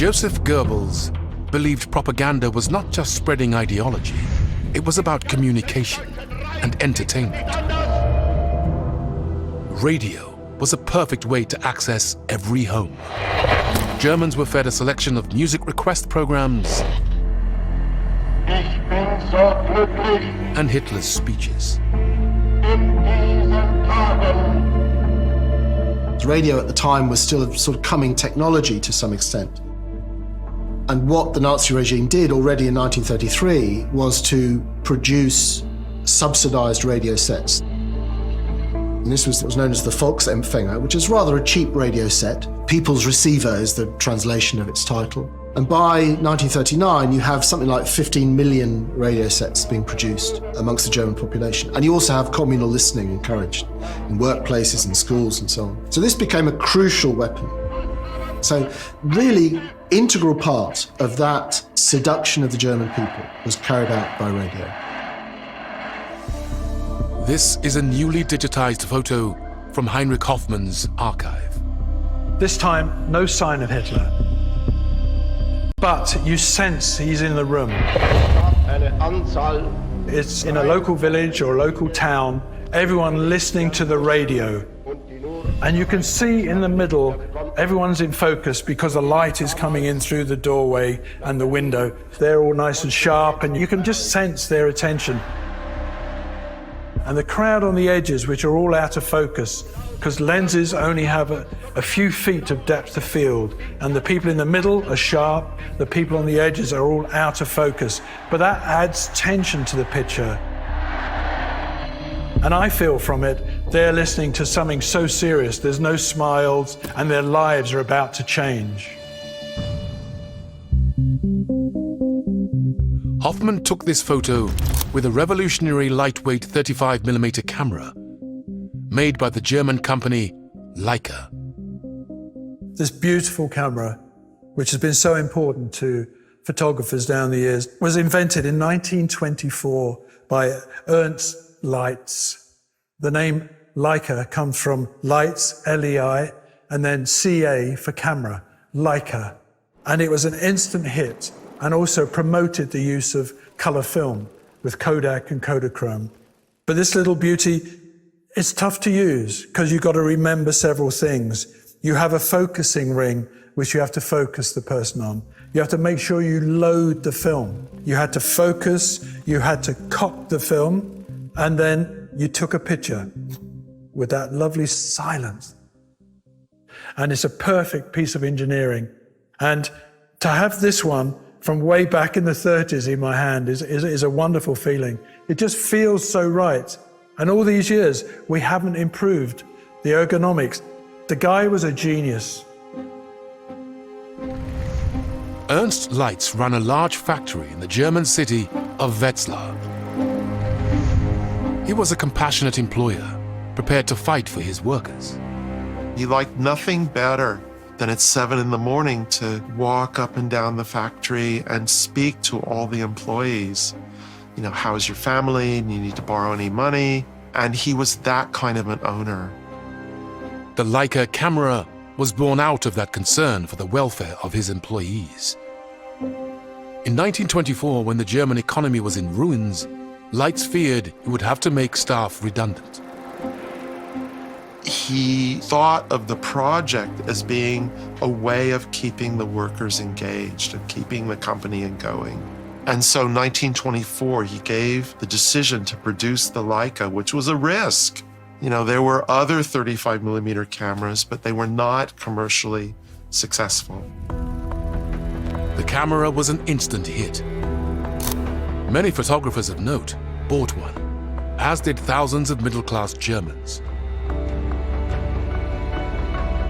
Joseph Goebbels believed propaganda was not just spreading ideology, it was about communication and entertainment. Radio was a perfect way to access every home. Germans were fed a selection of music request programs and Hitler's speeches. Radio at the time was still a sort of coming technology to some extent. And what the Nazi regime did already in 1933 was to produce subsidized radio sets. And this was what was known as the Volksempfänger, which is rather a cheap radio set. People's Receiver is the translation of its title. And by 1939, you have something like 15 million radio sets being produced amongst the German population. And you also have communal listening encouraged in workplaces and schools and so on. So this became a crucial weapon. So really integral part of that seduction of the German people was carried out by radio. This is a newly digitized photo from Heinrich Hoffmann's archive. This time, no sign of Hitler. But you sense he's in the room. It's in a local village or a local town, everyone listening to the radio. And you can see in the middle, everyone's in focus because the light is coming in through the doorway and the window. They're all nice and sharp, and you can just sense their attention. And the crowd on the edges, which are all out of focus, because lenses only have a few feet of depth of field, and the people in the middle are sharp, the people on the edges are all out of focus. But that adds tension to the picture. And I feel from it, they're listening to something so serious, there's no smiles, and their lives are about to change. Hoffmann took this photo with a revolutionary lightweight 35mm camera made by the German company Leica. This beautiful camera, which has been so important to photographers down the years, was invented in 1924 by Ernst Leitz. The name Leica comes from Leitz, L-E-I, and then C-A for camera, Leica. And it was an instant hit and also promoted the use of color film with Kodak and Kodachrome. But this little beauty, it's tough to use because you've got to remember several things. You have a focusing ring, which you have to focus the person on. You have to make sure you load the film. You had to focus, you had to cock the film, and then you took a picture with that lovely silence. And it's a perfect piece of engineering. And to have this one from way back in the 30s in my hand is a wonderful feeling. It just feels so right. And all these years, we haven't improved the ergonomics. The guy was a genius. Ernst Leitz ran a large factory in the German city of Wetzlar. He was a compassionate employer, prepared to fight for his workers. He liked nothing better than at 7 in the morning to walk up and down the factory and speak to all the employees. You know, how's your family? Do you need to borrow any money? And he was that kind of an owner. The Leica camera was born out of that concern for the welfare of his employees. In 1924, when the German economy was in ruins, Leitz feared he would have to make staff redundant. He thought of the project as being a way of keeping the workers engaged and keeping the company going. And so 1924, he gave the decision to produce the Leica, which was a risk. You know, there were other 35mm cameras, but they were not commercially successful. The camera was an instant hit. Many photographers of note bought one, as did thousands of middle-class Germans.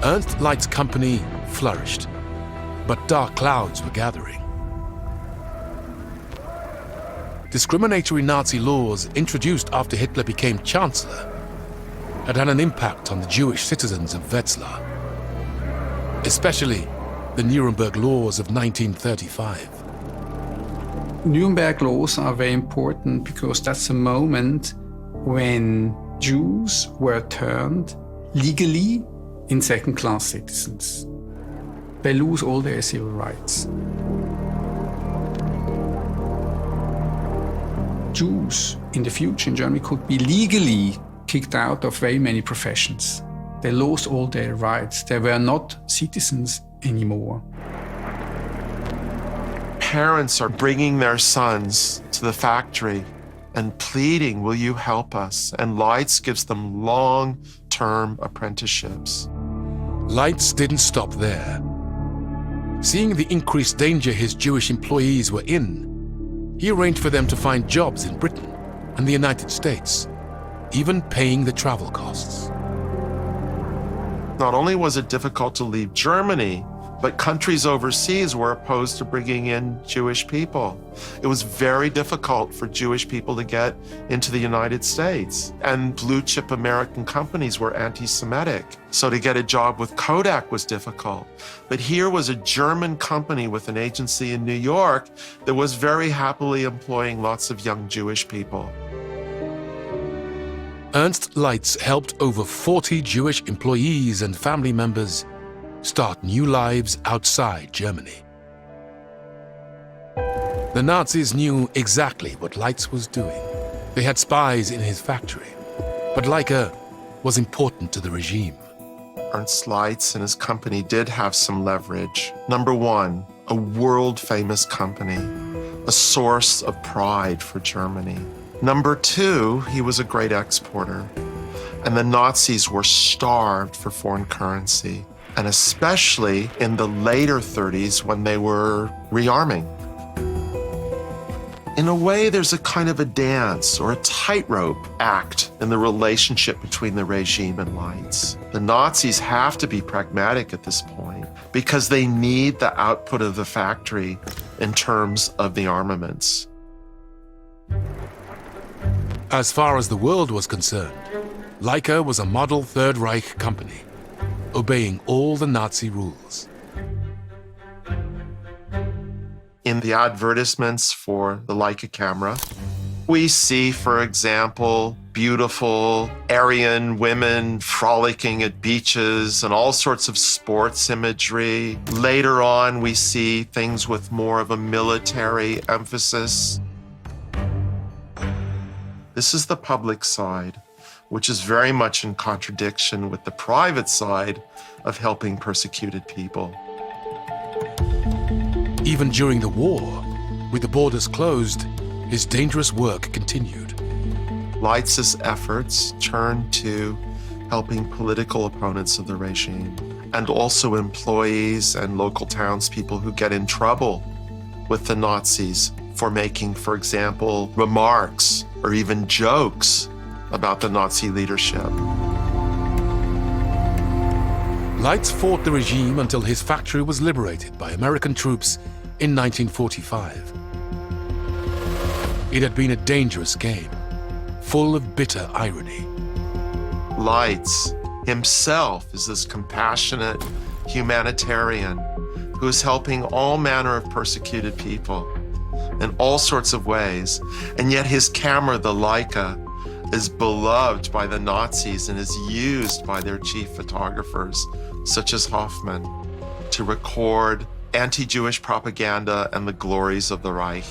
Ernst Leitz's company flourished, but dark clouds were gathering. Discriminatory Nazi laws introduced after Hitler became Chancellor had had an impact on the Jewish citizens of Wetzlar, especially the Nuremberg laws of 1935. Nuremberg laws are very important because that's a moment when Jews were turned legally in second-class citizens. they lose all their civil rights. Jews in the future in Germany could be legally kicked out of very many professions. They lost all their rights. They were not citizens anymore. Parents are bringing their sons to the factory and pleading, will you help us? And Leitz gives them long-term apprenticeships. Leitz didn't stop there. Seeing the increased danger his Jewish employees were in, he arranged for them to find jobs in Britain and the United States, even paying the travel costs. Not only was it difficult to leave Germany, but countries overseas were opposed to bringing in Jewish people. It was very difficult for Jewish people to get into the United States. And blue-chip American companies were anti-Semitic. So to get a job with Kodak was difficult. But here was a German company with an agency in New York that was very happily employing lots of young Jewish people. Ernst Leitz helped over 40 Jewish employees and family members start new lives outside Germany. The Nazis knew exactly what Leitz was doing. They had spies in his factory, but Leica was important to the regime. Ernst Leitz and his company did have some leverage. Number one, a world-famous company, a source of pride for Germany. Number two, he was a great exporter, and the Nazis were starved for foreign currency, and especially in the later 30s when they were rearming. In a way, there's a kind of a dance or a tightrope act in the relationship between the regime and Leitz. The Nazis have to be pragmatic at this point because they need the output of the factory in terms of the armaments. As far as the world was concerned, Leica was a model Third Reich company, obeying all the Nazi rules. In the advertisements for the Leica camera, we see, for example, beautiful Aryan women frolicking at beaches and all sorts of sports imagery. Later on, we see things with more of a military emphasis. This is the public side, which is very much in contradiction with the private side of helping persecuted people. Even during the war, with the borders closed, his dangerous work continued. Leitz's efforts turned to helping political opponents of the regime and also employees and local townspeople who get in trouble with the Nazis for making, for example, remarks or even jokes about the Nazi leadership. Leitz fought the regime until his factory was liberated by American troops in 1945. It had been a dangerous game, full of bitter irony. Leitz himself is this compassionate humanitarian who is helping all manner of persecuted people in all sorts of ways, and yet his camera, the Leica, is beloved by the Nazis and is used by their chief photographers, such as Hoffman, to record anti-Jewish propaganda and the glories of the Reich.